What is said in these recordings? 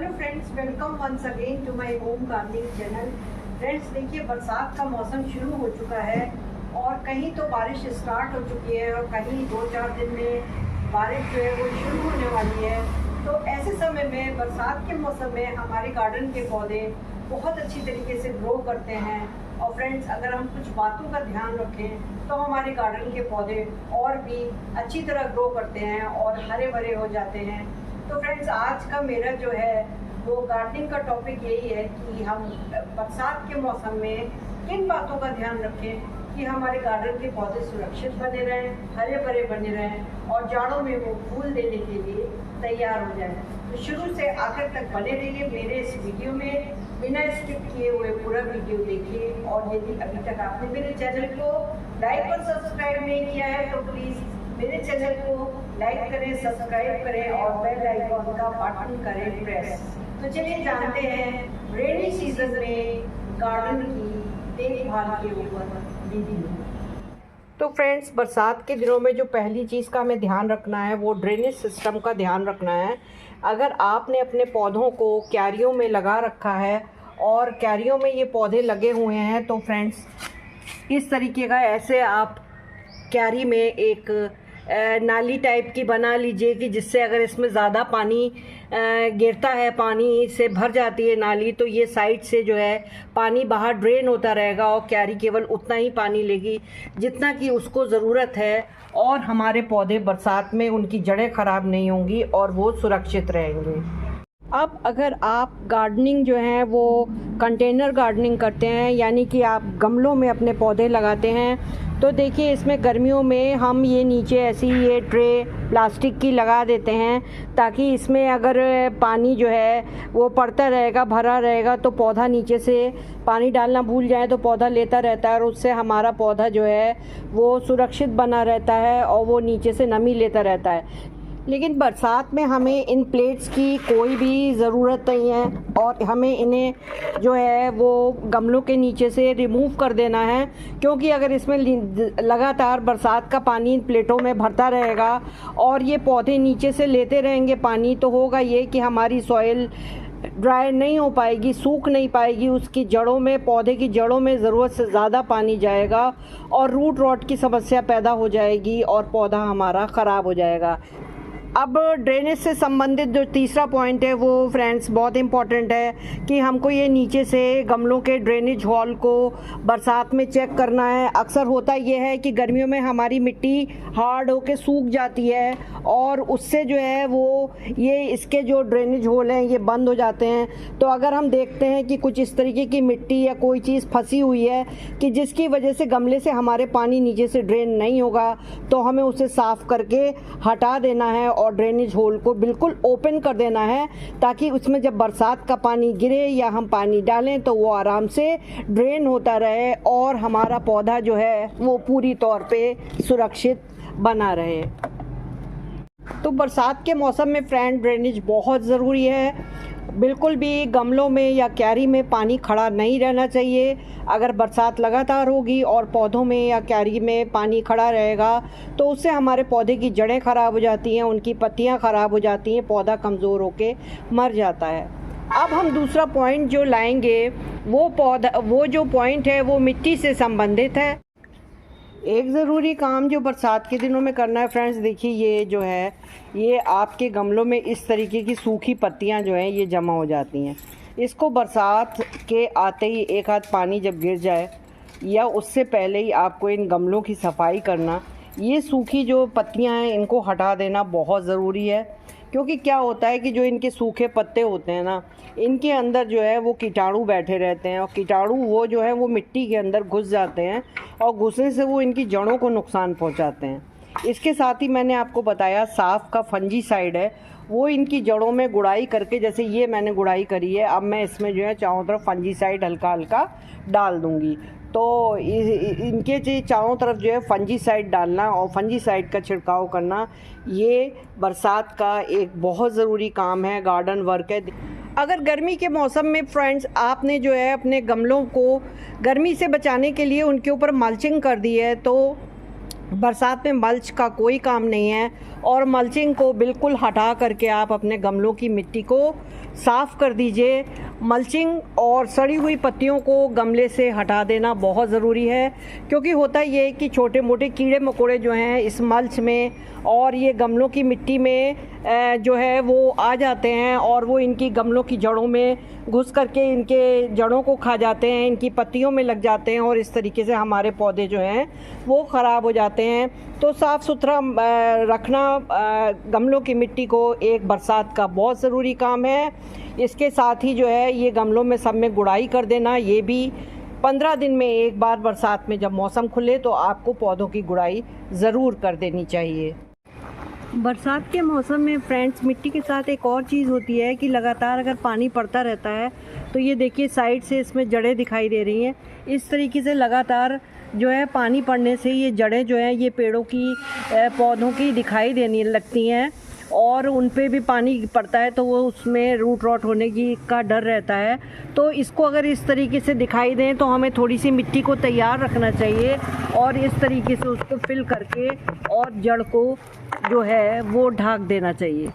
Hello friends, welcome once again to my home gardening channel. Friends देखिए, बरसात का मौसम शुरू हो चुका है और कहीं तो बारिश स्टार्ट हो चुकी है और कहीं 2-4 दिन में बारिश जो है वो शुरू होने वाली है। तो ऐसे समय में बरसात के मौसम में हमारे गार्डन के पौधे बहुत अच्छी तरीके से ग्रो करते हैं। और फ्रेंड्स, अगर हम कुछ बातों का ध्यान रखें तो हमारे गार्डन के पौधे और भी अच्छी तरह ग्रो करते हैं और हरे भरे हो जाते हैं। तो फ्रेंड्स, आज का मेरा जो है वो गार्डनिंग का टॉपिक यही है कि हम बरसात के मौसम में किन बातों का ध्यान रखें कि हमारे गार्डन के पौधे सुरक्षित बने रहें, हरे भरे बने रहें और जाड़ों में वो फूल देने के लिए तैयार हो जाए। तो शुरू से आखिर तक बने रहिए मेरे इस वीडियो में, बिना स्किप किए हुए पूरा वीडियो देखिए। और यदि अभी तक आपने मेरे चैनल को लाइक और सब्सक्राइब नहीं किया है तो प्लीज़ मेरे चैनल को लाइक करें, सब्सक्राइब करें और बेल आइकॉन का बटन करें प्रेस। तो चलिए जानते हैं रेनी सीजन में गार्डन की देखभाल के ऊपर विधि। तो फ्रेंड्स, बरसात के दिनों में जो पहली चीज़ का हमें ध्यान रखना है वो ड्रेनेज सिस्टम का ध्यान रखना है। अगर आपने अपने पौधों को क्यारियों में लगा रखा है और क्यारियों में ये पौधे लगे हुए हैं तो फ्रेंड्स इस तरीके का ऐसे आप क्यारी में एक नाली टाइप की बना लीजिए कि जिससे अगर इसमें ज़्यादा पानी गिरता है, पानी से भर जाती है नाली, तो ये साइड से जो है पानी बाहर ड्रेन होता रहेगा और क्यारी केवल उतना ही पानी लेगी जितना कि उसको ज़रूरत है और हमारे पौधे बरसात में उनकी जड़ें ख़राब नहीं होंगी और वो सुरक्षित रहेंगे। अब अगर आप गार्डनिंग जो है वो कंटेनर गार्डनिंग करते हैं, यानी कि आप गमलों में अपने पौधे लगाते हैं, तो देखिए इसमें गर्मियों में हम ये नीचे ऐसी ये ट्रे प्लास्टिक की लगा देते हैं ताकि इसमें अगर पानी जो है वो पड़ता रहेगा, भरा रहेगा, तो पौधा नीचे से पानी डालना भूल जाए तो पौधा लेता रहता है और उससे हमारा पौधा जो है वो सुरक्षित बना रहता है और वो नीचे से नमी लेता रहता है। लेकिन बरसात में हमें इन प्लेट्स की कोई भी ज़रूरत नहीं है और हमें इन्हें जो है वो गमलों के नीचे से रिमूव कर देना है, क्योंकि अगर इसमें लगातार बरसात का पानी इन प्लेटों में भरता रहेगा और ये पौधे नीचे से लेते रहेंगे पानी, तो होगा ये कि हमारी सॉइल ड्राई नहीं हो पाएगी, सूख नहीं पाएगी, उसकी जड़ों में, पौधे की जड़ों में ज़रूरत से ज़्यादा पानी जाएगा और रूट रॉट की समस्या पैदा हो जाएगी और पौधा हमारा ख़राब हो जाएगा। अब ड्रेनेज से संबंधित जो तीसरा पॉइंट है वो फ्रेंड्स बहुत इम्पॉर्टेंट है कि हमको ये नीचे से गमलों के ड्रेनेज हॉल को बरसात में चेक करना है। अक्सर होता ये है कि गर्मियों में हमारी मिट्टी हार्ड होके सूख जाती है और उससे जो है वो ये इसके जो ड्रेनेज होल हैं ये बंद हो जाते हैं। तो अगर हम देखते हैं कि कुछ इस तरीके की मिट्टी या कोई चीज़ फंसी हुई है कि जिसकी वजह से गमले से हमारे पानी नीचे से ड्रेन नहीं होगा, तो हमें उसे साफ़ करके हटा देना है और ड्रेनेज होल को बिल्कुल ओपन कर देना है ताकि उसमें जब बरसात का पानी गिरे या हम पानी डालें तो वो आराम से ड्रेन होता रहे और हमारा पौधा जो है वो पूरी तौर पे सुरक्षित बना रहे। तो बरसात के मौसम में फ्रेंड ड्रेनेज बहुत ज़रूरी है। बिल्कुल भी गमलों में या क्यारी में पानी खड़ा नहीं रहना चाहिए। अगर बरसात लगातार होगी और पौधों में या क्यारी में पानी खड़ा रहेगा तो उससे हमारे पौधे की जड़ें ख़राब हो जाती हैं, उनकी पत्तियां ख़राब हो जाती हैं, पौधा कमज़ोर होकर मर जाता है। अब हम दूसरा पॉइंट जो लाएंगे वो जो पॉइंट है वो मिट्टी से संबंधित है। एक ज़रूरी काम जो बरसात के दिनों में करना है फ्रेंड्स, देखिए ये जो है ये आपके गमलों में इस तरीके की सूखी पत्तियां जो हैं ये जमा हो जाती हैं। इसको बरसात के आते ही एक हाथ पानी जब गिर जाए या उससे पहले ही आपको इन गमलों की सफाई करना, ये सूखी जो पत्तियां हैं इनको हटा देना बहुत ज़रूरी है। क्योंकि क्या होता है कि जो इनके सूखे पत्ते होते हैं ना, इनके अंदर जो है वो कीटाणु बैठे रहते हैं और कीटाणु वो जो है वो मिट्टी के अंदर घुस जाते हैं और घुसने से वो इनकी जड़ों को नुकसान पहुंचाते हैं। इसके साथ ही मैंने आपको बताया साफ का फंजीसाइड है, वो इनकी जड़ों में गुड़ाई करके, जैसे ये मैंने गुड़ाई करी है, अब मैं इसमें जो है चारों तरफ फंजीसाइड हल्का हल्का डाल दूँगी। तो इनके चारों तरफ जो है फंजीसाइड डालना और फंजीसाइड का छिड़काव करना, ये बरसात का एक बहुत ज़रूरी काम है, गार्डन वर्क है। अगर गर्मी के मौसम में फ्रेंड्स आपने जो है अपने गमलों को गर्मी से बचाने के लिए उनके ऊपर मल्चिंग कर दी है, तो बरसात में मल्च का कोई काम नहीं है और मल्चिंग को बिल्कुल हटा करके आप अपने गमलों की मिट्टी को साफ़ कर दीजिए। मल्चिंग और सड़ी हुई पत्तियों को गमले से हटा देना बहुत ज़रूरी है, क्योंकि होता ये है कि छोटे मोटे कीड़े मकोड़े जो हैं इस मल्च में और ये गमलों की मिट्टी में जो है वो आ जाते हैं और वो इनकी गमलों की जड़ों में घुस करके इनके जड़ों को खा जाते हैं, इनकी पत्तियों में लग जाते हैं और इस तरीके से हमारे पौधे जो हैं वो ख़राब हो जाते हैं। तो साफ़ सुथरा रखना गमलों की मिट्टी को एक बरसात का बहुत ज़रूरी काम है। इसके साथ ही जो है ये गमलों में सब में गुड़ाई कर देना, ये भी 15 दिन में एक बार बरसात में जब मौसम खुले तो आपको पौधों की गुड़ाई ज़रूर कर देनी चाहिए। बरसात के मौसम में फ्रेंड्स मिट्टी के साथ एक और चीज़ होती है कि लगातार अगर पानी पड़ता रहता है तो ये देखिए साइड से इसमें जड़ें दिखाई दे रही हैं। इस तरीके से लगातार जो है पानी पड़ने से ये जड़ें जो हैं ये पेड़ों की पौधों की दिखाई देने लगती हैं और उन पे भी पानी पड़ता है तो वो उसमें रूट रॉट होने की का डर रहता है। तो इसको अगर इस तरीके से दिखाई दें तो हमें थोड़ी सी मिट्टी को तैयार रखना चाहिए और इस तरीके से उसको फिल करके और जड़ को जो है वो ढक देना चाहिए।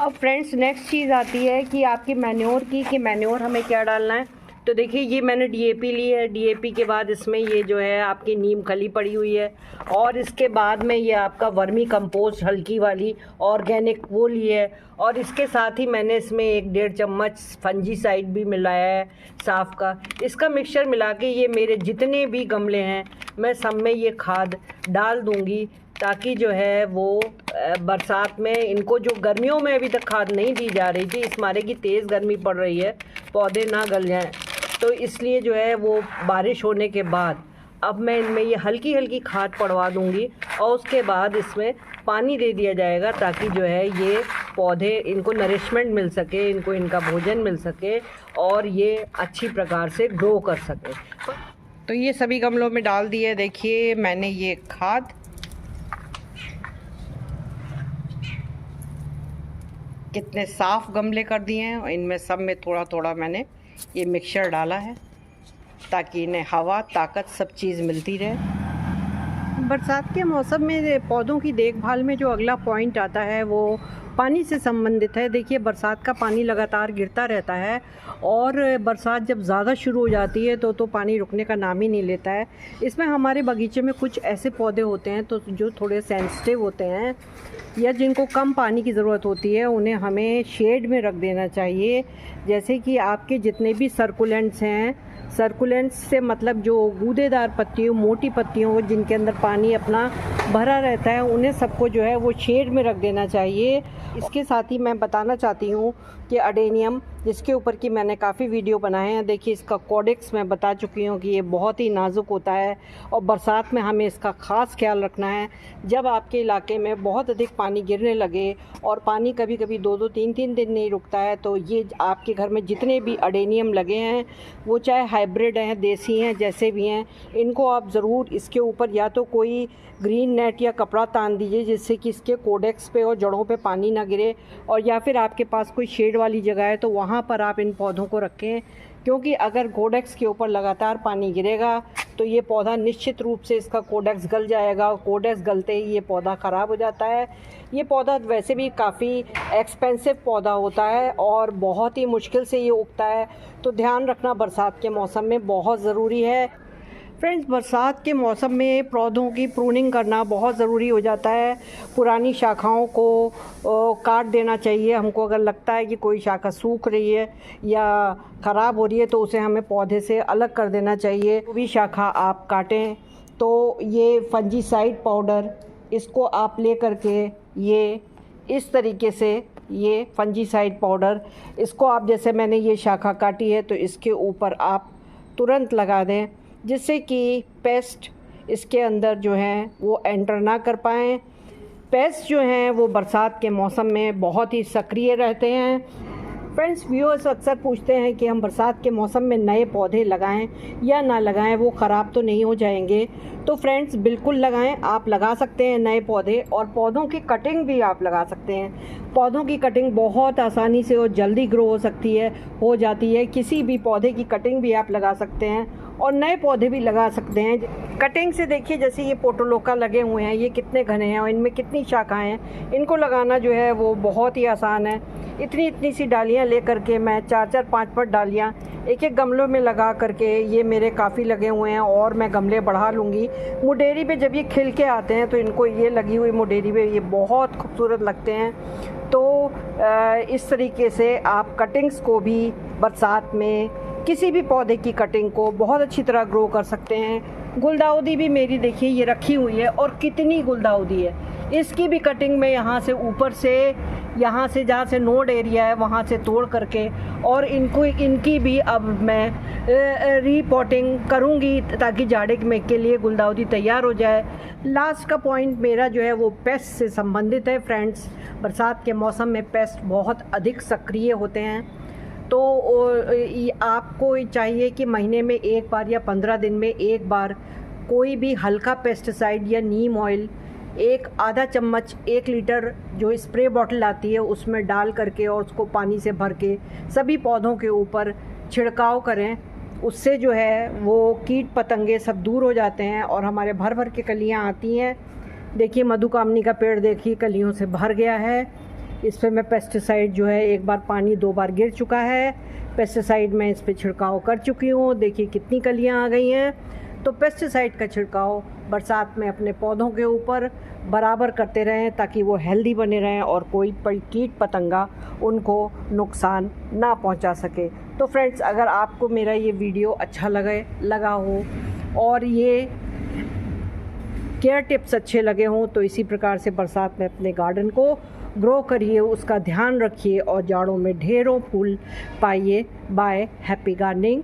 अब फ्रेंड्स नेक्स्ट चीज़ आती है कि आपकी मैन्योर की कि मैन्योर हमें क्या डालना है। तो देखिए ये मैंने डीएपी ली है, डीएपी के बाद इसमें ये जो है आपकी नीम खली पड़ी हुई है और इसके बाद में ये आपका वर्मी कंपोस्ट हल्की वाली ऑर्गेनिक वो ली है और इसके साथ ही मैंने इसमें 1-1.5 चम्मच फंजीसाइड भी मिलाया है साफ़ का। इसका मिक्सचर मिला के ये मेरे जितने भी गमले हैं मैं सब में ये खाद डाल दूँगी ताकि जो है वो बरसात में इनको जो गर्मियों में अभी तक खाद नहीं दी जा रही थी इस मारे की तेज़ गर्मी पड़ रही है पौधे ना गल जाएं, तो इसलिए जो है वो बारिश होने के बाद अब मैं इनमें ये हल्की हल्की खाद पड़वा दूंगी और उसके बाद इसमें पानी दे दिया जाएगा ताकि जो है ये पौधे इनको नरिशमेंट मिल सके, इनको इनका भोजन मिल सके और ये अच्छी प्रकार से ग्रो कर सके। तो ये सभी गमलों में डाल दिए। देखिए मैंने ये खाद कितने साफ़ गमले कर दिए हैं और इनमें सब में थोड़ा थोड़ा मैंने ये मिक्सचर डाला है ताकि इन्हें हवा ताकत सब चीज़ मिलती रहे। बरसात के मौसम में पौधों की देखभाल में जो अगला पॉइंट आता है वो पानी से संबंधित है। देखिए बरसात का पानी लगातार गिरता रहता है और बरसात जब ज़्यादा शुरू हो जाती है तो पानी रुकने का नाम ही नहीं लेता है। इसमें हमारे बगीचे में कुछ ऐसे पौधे होते हैं तो जो थोड़े सेंसिटिव होते हैं या जिनको कम पानी की ज़रूरत होती है उन्हें हमें शेड में रख देना चाहिए। जैसे कि आपके जितने भी सर्कुलेंट्स हैं, सर्कुलेंट्स से मतलब जो गूदेदार पत्तियों मोटी पत्तियों जिनके अंदर पानी अपना भरा रहता है उन्हें सबको जो है वो शेड में रख देना चाहिए। इसके साथ ही मैं बताना चाहती हूँ कि अडेनियम जिसके ऊपर की मैंने काफ़ी वीडियो बनाए हैं, देखिए इसका कोडेक्स मैं बता चुकी हूँ कि ये बहुत ही नाजुक होता है और बरसात में हमें इसका ख़ास ख्याल रखना है। जब आपके इलाके में बहुत अधिक पानी गिरने लगे और पानी कभी कभी 2-2, 3-3 दिन नहीं रुकता है तो ये आपके घर में जितने भी अडेनियम लगे हैं वो चाहे हाइब्रिड हैं, देसी हैं, जैसे भी हैं, इनको आप ज़रूर इसके ऊपर या तो कोई ग्रीन नेट या कपड़ा तान दीजिए जिससे कि इसके कोडेक्स पे और जड़ों पे पानी ना गिरे, और या फिर आपके पास कोई शेड वाली जगह है तो वहाँ पर आप इन पौधों को रखें, क्योंकि अगर कोडेक्स के ऊपर लगातार पानी गिरेगा तो ये पौधा निश्चित रूप से इसका कोडेक्स गल जाएगा और कोडेक्स गलते ही ये पौधा ख़राब हो जाता है। ये पौधा वैसे भी काफ़ी एक्सपेंसिव पौधा होता है और बहुत ही मुश्किल से ये उगता है, तो ध्यान रखना बरसात के मौसम में बहुत ज़रूरी है। फ्रेंड्स बरसात के मौसम में पौधों की प्रूनिंग करना बहुत ज़रूरी हो जाता है। पुरानी शाखाओं को काट देना चाहिए हमको। अगर लगता है कि कोई शाखा सूख रही है या ख़राब हो रही है तो उसे हमें पौधे से अलग कर देना चाहिए। वो भी शाखा आप काटें तो ये फंजीसाइड पाउडर इसको आप ले करके ये इस तरीके से ये फंजीसाइड पाउडर इसको आप जैसे मैंने ये शाखा काटी है तो इसके ऊपर आप तुरंत लगा दें जिससे कि पेस्ट इसके अंदर जो हैं वो एंटर ना कर पाएँ। पेस्ट जो हैं वो बरसात के मौसम में बहुत ही सक्रिय रहते हैं। फ्रेंड्स व्यूअर्स अक्सर पूछते हैं कि हम बरसात के मौसम में नए पौधे लगाएं या ना लगाएं, वो ख़राब तो नहीं हो जाएंगे। तो फ्रेंड्स बिल्कुल लगाएं, आप लगा सकते हैं नए पौधे, और पौधों की कटिंग भी आप लगा सकते हैं। पौधों की कटिंग बहुत आसानी से और जल्दी ग्रो हो जाती है। किसी भी पौधे की कटिंग भी आप लगा सकते हैं और नए पौधे भी लगा सकते हैं। कटिंग से देखिए, जैसे ये पोटोलोका लगे हुए हैं, ये कितने घने हैं और इनमें कितनी शाखाएं हैं। इनको लगाना जो है वो बहुत ही आसान है। इतनी इतनी सी डालियां ले करके मैं 4-4, 5-5 डालियां एक एक गमलों में लगा करके, ये मेरे काफ़ी लगे हुए हैं और मैं गमले बढ़ा लूँगी। मुडेरी पे जब ये खिल के आते हैं तो इनको ये लगी हुई मुडेरी पे ये बहुत खूबसूरत लगते हैं। तो इस तरीके से आप कटिंग्स को भी बरसात में किसी भी पौधे की कटिंग को बहुत अच्छी तरह ग्रो कर सकते हैं। गुलदाउदी भी मेरी देखिए ये रखी हुई है और कितनी गुलदाउदी है। इसकी भी कटिंग में यहाँ से ऊपर से, यहाँ से जहाँ से नोड एरिया है वहाँ से तोड़ करके और इनकी भी अब मैं रीपॉटिंग करूँगी ताकि जाड़े में के लिए गुलदाउदी तैयार हो जाए। लास्ट का पॉइंट मेरा जो है वो पेस्ट से संबंधित है फ्रेंड्स। बरसात के मौसम में पेस्ट बहुत अधिक सक्रिय होते हैं, तो आपको चाहिए कि महीने में एक बार या 15 दिन में एक बार कोई भी हल्का पेस्टिसाइड या नीम ऑयल एक आधा चम्मच 1 लीटर जो स्प्रे बॉटल आती है उसमें डाल करके और उसको पानी से भर के सभी पौधों के ऊपर छिड़काव करें। उससे जो है वो कीट पतंगे सब दूर हो जाते हैं और हमारे भर भर के कलियां आती हैं। देखिए मधुकामनी का पेड़ देखिए कलियों से भर गया है। इस पर मैं पेस्टिसाइड जो है 1 बार पानी 2 बार गिर चुका है। पेस्टिसाइड मैं इस पर छिड़काव कर चुकी हूँ। देखिए कितनी कलियाँ आ गई हैं। तो पेस्टिसाइड का छिड़काव बरसात में अपने पौधों के ऊपर बराबर करते रहें ताकि वो हेल्दी बने रहें और कोई कीट पतंगा उनको नुकसान ना पहुंचा सके। तो फ्रेंड्स, अगर आपको मेरा ये वीडियो अच्छा लगा हो और ये केयर टिप्स अच्छे लगे हों तो इसी प्रकार से बरसात में अपने गार्डन को ग्रो करिए, उसका ध्यान रखिए और जाड़ों में ढेरों फूल पाइए। Bye, happy gardening.